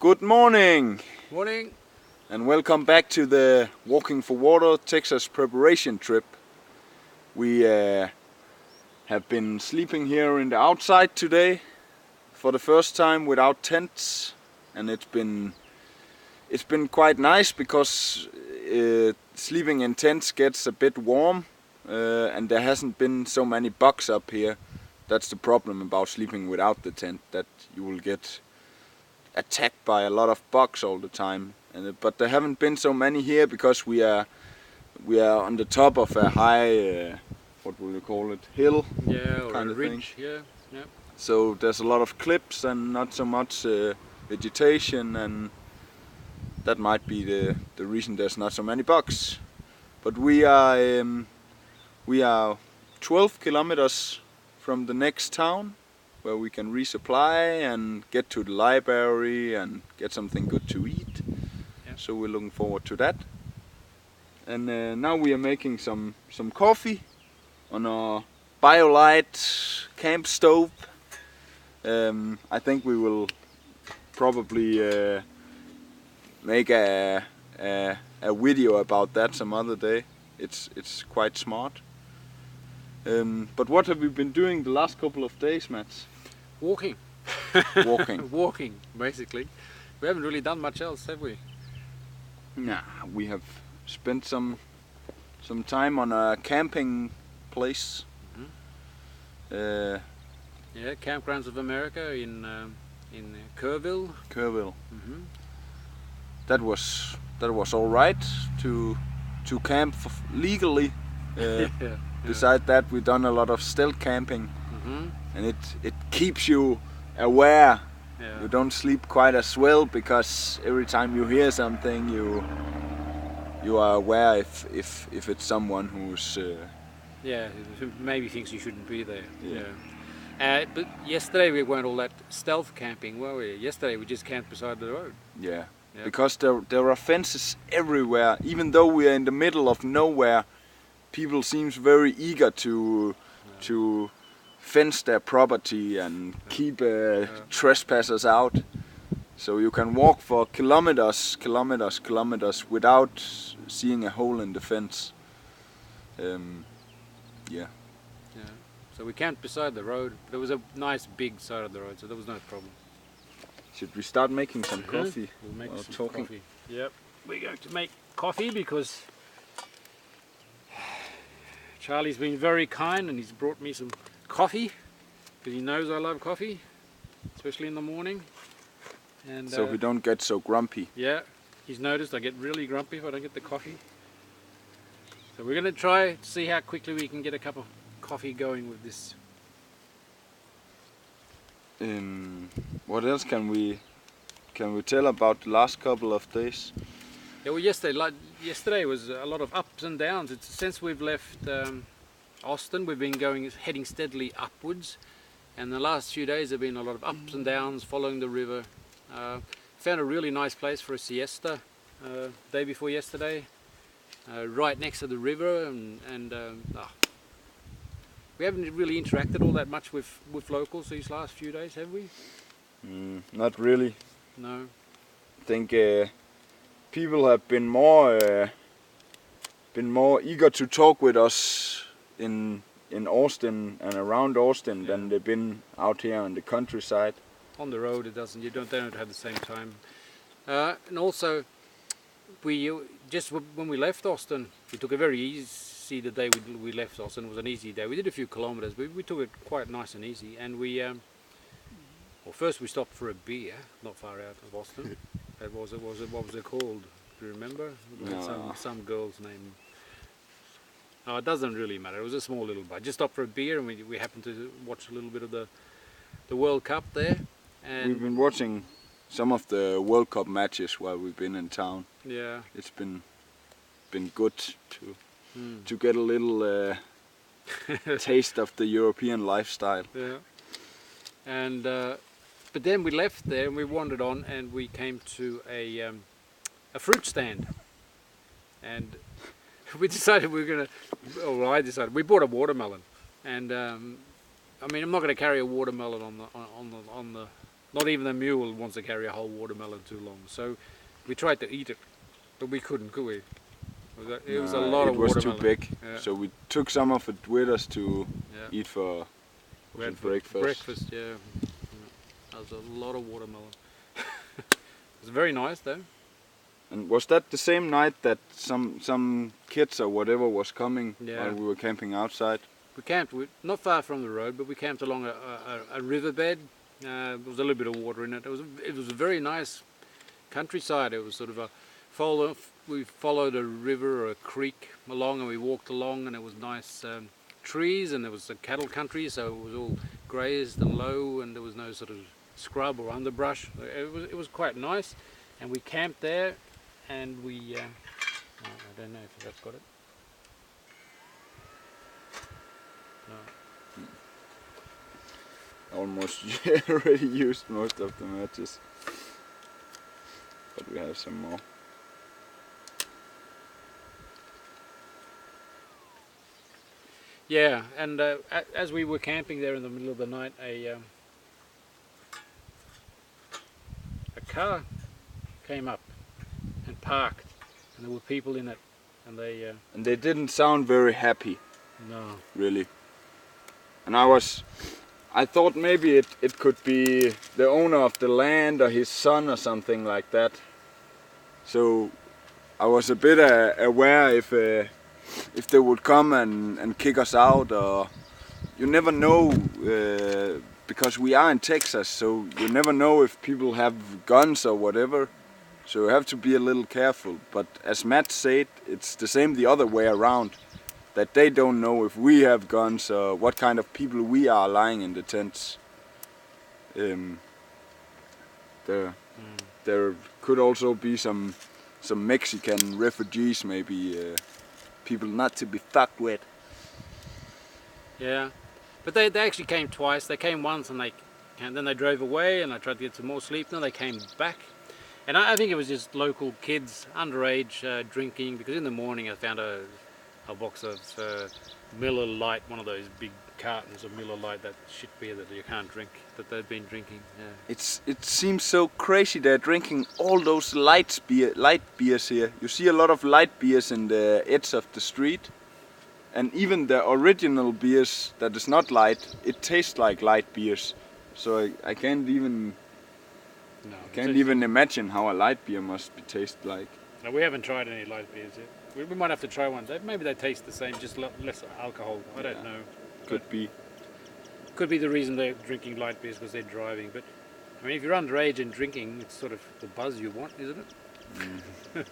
Good morning! Morning! And welcome back to the Walking for Water Texas preparation trip. We have been sleeping here in the outside today for the first time without tents, and it's been quite nice because sleeping in tents gets a bit warm and there hasn't been so many bugs up here. That's the problem about sleeping without the tent, that you will get attacked by a lot of bugs all the time. But there haven't been so many here because we are on the top of a high, what will you call it, hill? Yeah, or kind a of ridge, thing. yeah. So there's a lot of cliffs and not so much vegetation, and that might be the reason there's not so many bugs. But we are 12 kilometers from the next town, where we can resupply and get to the library and get something good to eat. Yeah. So we're looking forward to that. And now we are making some coffee on our BioLite camp stove. I think we will probably make a video about that some other day. It's quite smart. But what have we been doing the last couple of days, Mats? Walking. Walking. Walking, basically. We haven't really done much else, have we? Nah, we have spent some time on a camping place. Yeah, Campgrounds of America in Kerrville. Kerrville. That was all right to camp legally. Yeah. Besides that, we've done a lot of stealth camping, and it keeps you aware. Yeah. You don't sleep quite as well because every time you hear something, you are aware if it's someone who's Yeah, who maybe thinks you shouldn't be there. Yeah. But yesterday we weren't all that stealth camping, were we? Yesterday we just camped beside the road. Yeah. Yep. Because there are fences everywhere. Even though we are in the middle of nowhere, people seems very eager to fence their property and keep trespassers out. So you can walk for kilometers without seeing a hole in the fence. Yeah. So we camped beside the road. There was a nice big side of the road, so there was no problem. Should we start making some coffee? We'll make some talking? coffee. Yep. We're going to make coffee because Charlie's been very kind and he's brought me some coffee because he knows I love coffee, especially in the morning. And So we don't get so grumpy. yeah, he's noticed I get really grumpy if I don't get the coffee. So we're going to try to see how quickly we can get a cup of coffee going with this. What else can we tell about the last couple of days? Yeah, well, yesterday was a lot of ups and downs. Since we've left Austin, we've been heading steadily upwards, and the last few days have been a lot of ups and downs, following the river. Found a really nice place for a siesta day before yesterday, right next to the river, and we haven't really interacted all that much with locals these last few days, have we? Not really. No. I think people have been more eager to talk with us in Austin and around Austin than they've been out here on the countryside. On the road, they don't have the same time. And also, just when we left Austin, we took a very easy. The day we left Austin was an easy day. We did a few kilometers, but we took it quite nice and easy. And well, first we stopped for a beer, not far out of Austin. What was it called? Do you remember? No. Some girl's name. Oh, it doesn't really matter. It was a small little bar. Just stopped for a beer, and we happened to watch a little bit of the World Cup there. And we've been watching some of the World Cup matches while we've been in town. Yeah. It's been good to get a little taste of the European lifestyle. Yeah. And but then we left there and we wandered on, and we came to a fruit stand, and we decided we were gonna. Or I decided we bought a watermelon, and I mean I'm not going to carry a watermelon on Not even a mule wants to carry a whole watermelon too long. So we tried to eat it, but we couldn't, could we? It was a lot of watermelon. It was too big, Yeah. so we took some of it with us to Yeah. eat for We had breakfast. Breakfast, yeah. That was a lot of watermelon. It was very nice though. And was that the same night that some kids or whatever was coming while we were camping outside? We camped not far from the road, but we camped along a riverbed. There was a little bit of water in it. It was a very nice countryside. It was sort of we followed a river or a creek along, and we walked along, and it was nice trees, and there was a cattle country, so it was all grazed and low, and there was no sort of scrub or underbrush. It was quite nice, and we camped there, and we I don't know if that's got it. No. Almost already used most of the matches, but we have some more. Yeah, and as we were camping there in the middle of the night, a car came up and parked, and there were people in it, and they didn't sound very happy. No. Really. And I thought maybe it could be the owner of the land or his son or something like that. So I was a bit aware if they would come and kick us out, or you never know, because we are in Texas, so you never know if people have guns or whatever. So you have to be a little careful. But as Matt said, it's the same the other way around. That they don't know if we have guns or what kind of people we are lying in the tents. There could also be some Mexican refugees, maybe people not to be fucked with. Yeah, but they actually came twice. They came once and then they drove away, and I tried to get some more sleep. Then they came back, and I think it was just local kids, underage, drinking. Because in the morning I found a box of Miller Lite, one of those big cartons of Miller Lite, that shit beer that you can't drink, that they've been drinking. Yeah. It seems so crazy they're drinking all those light beers here. You see a lot of light beers in the edge of the street, and even the original beers that is not light, it tastes like light beers. So I can't even imagine how a light beer must be taste like. No, we haven't tried any light beers yet. We might have to try one. Maybe they taste the same, just less alcohol. I don't know. Could be. Could be the reason they're drinking light beers, because they're driving. But I mean, if you're underage and drinking, it's sort of the buzz you want, isn't it?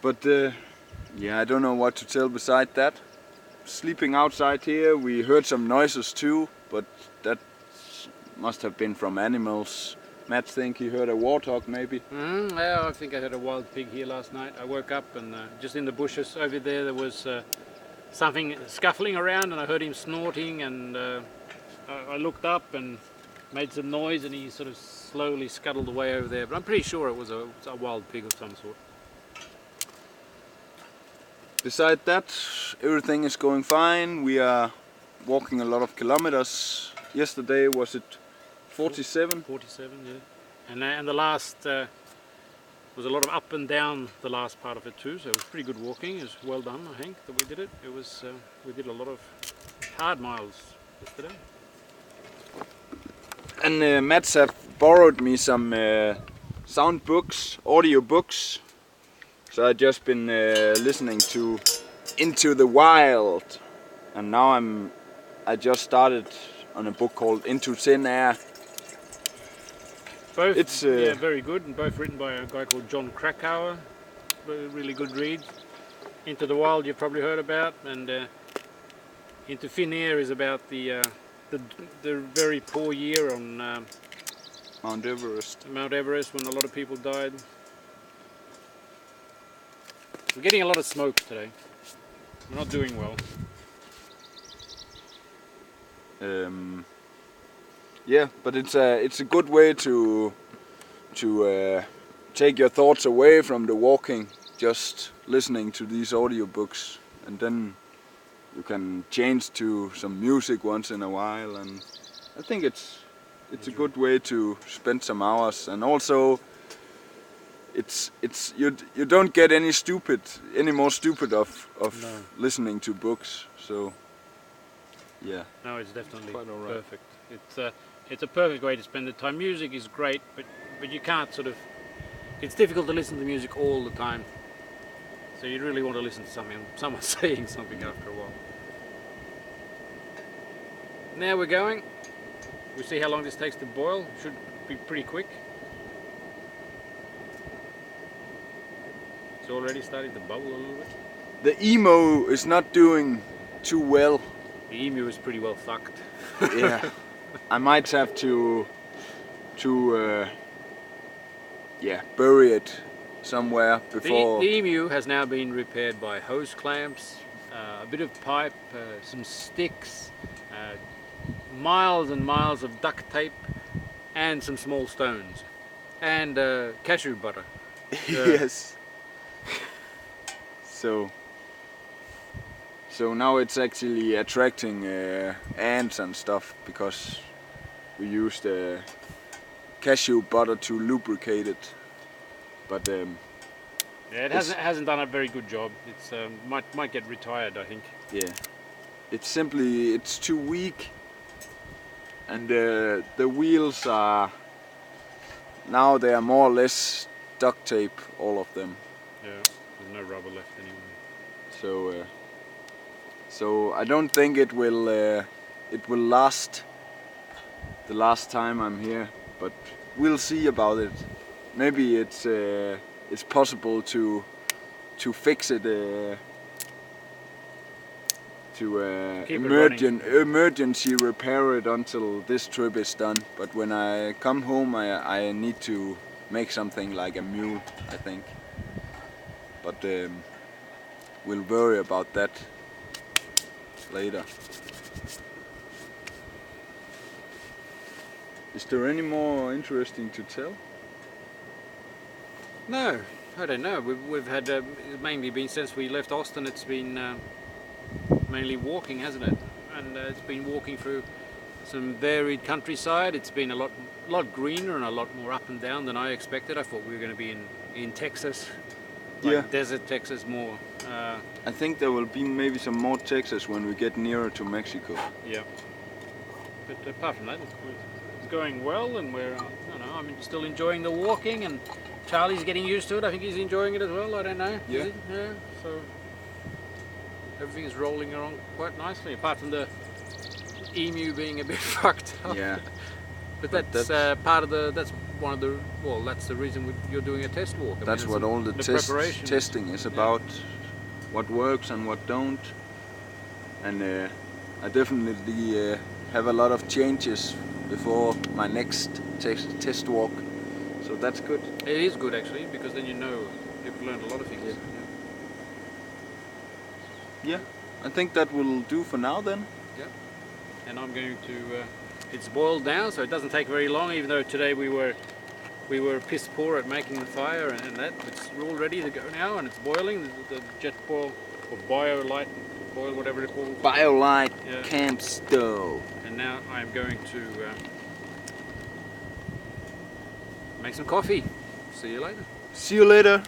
But yeah, I don't know what to tell beside that. Sleeping outside here, we heard some noises too, but that must have been from animals. Matt think he heard a warthog maybe. Yeah, I think I heard a wild pig here last night. I woke up and just in the bushes over there was something scuffling around, and I heard him snorting, and I looked up and made some noise, and he sort of slowly scuttled away over there. But I'm pretty sure it was a wild pig of some sort. Beside that, everything is going fine. We are walking a lot of kilometers. Yesterday was it 47? 47, yeah. And the last was a lot of up and down the last part of it too, so it was pretty good walking. It was well done, I think, that we did it. It was we did a lot of hard miles yesterday. And Mats have borrowed me some sound books, audio books. So I've just been listening to Into the Wild, and now I just started on a book called Into Thin Air. Both, yeah, very good, and both written by a guy called John Krakauer. Really good read. Into the Wild you've probably heard about, and Into Thin Air is about the very poor year on Mount Everest. Mount Everest, when a lot of people died. We're getting a lot of smoke today. We're not doing well. Yeah, but it's a good way to take your thoughts away from the walking, just listening to these audiobooks, and then you can change to some music once in a while, and I think it's It's a good way to spend some hours, and also you don't get any more stupid of No. listening to books. So yeah. No, it's definitely Quite all right. perfect. It's a perfect way to spend the time. Music is great, but you can't sort of. It's difficult to listen to music all the time. So you really want to listen to someone saying something after a while. Now we're going. We see how long this takes to boil. Should be pretty quick. It's already starting to bubble a little bit. The emo is not doing too well. The emu is pretty well fucked. Yeah. I might have to bury it somewhere before. The emu has now been repaired by hose clamps, a bit of pipe, some sticks, miles and miles of duct tape, and some small stones, and cashew butter. Yes. So now it's actually attracting ants and stuff because we used cashew butter to lubricate it. But Yeah, it hasn't done a very good job. It's might get retired, I think. yeah, it's too weak, and the wheels are now they are more or less duct tape, all of them. Yeah, there's no rubber left anymore. So I don't think it will last the last time I'm here, but we'll see about it. Maybe it's possible to fix it, to Keep it running. emergency repair it until this trip is done. But when I come home, I need to make something like a mule, I think. But we'll worry about that later. Is there any more interesting to tell? No, I don't know. We've had mainly been since we left Austin. It's been mainly walking, hasn't it? And it's been walking through some varied countryside. It's been a lot greener and a lot more up and down than I expected. I thought we were going to be in Texas, like Yeah. desert Texas more. I think there will be maybe some more Texas when we get nearer to Mexico. Yeah. But apart from that, it's going well, and we're I'm still enjoying the walking, and Charlie's getting used to it. I think he's enjoying it as well. I don't know. Yeah. Is he? Yeah. So everything is rolling along quite nicely, apart from the emu being a bit fucked up. Yeah. But that's part of that's the reason you're doing a test walk. I That's mean, what all the preparation testing is about. What works and what don't. And I definitely have a lot of changes before my next test walk. So that's good. It is good actually, because then you've learned a lot of things. Yeah. I think that will do for now then. Yeah. And I'm going to. It's boiled down, so it doesn't take very long. Even though today we were piss poor at making the fire and that, it's all ready to go now, and it's boiling. The jet boil or BioLite boil, whatever it's called. BioLite Yeah. camp stove. And now I'm going to make some coffee. See you later. See you later.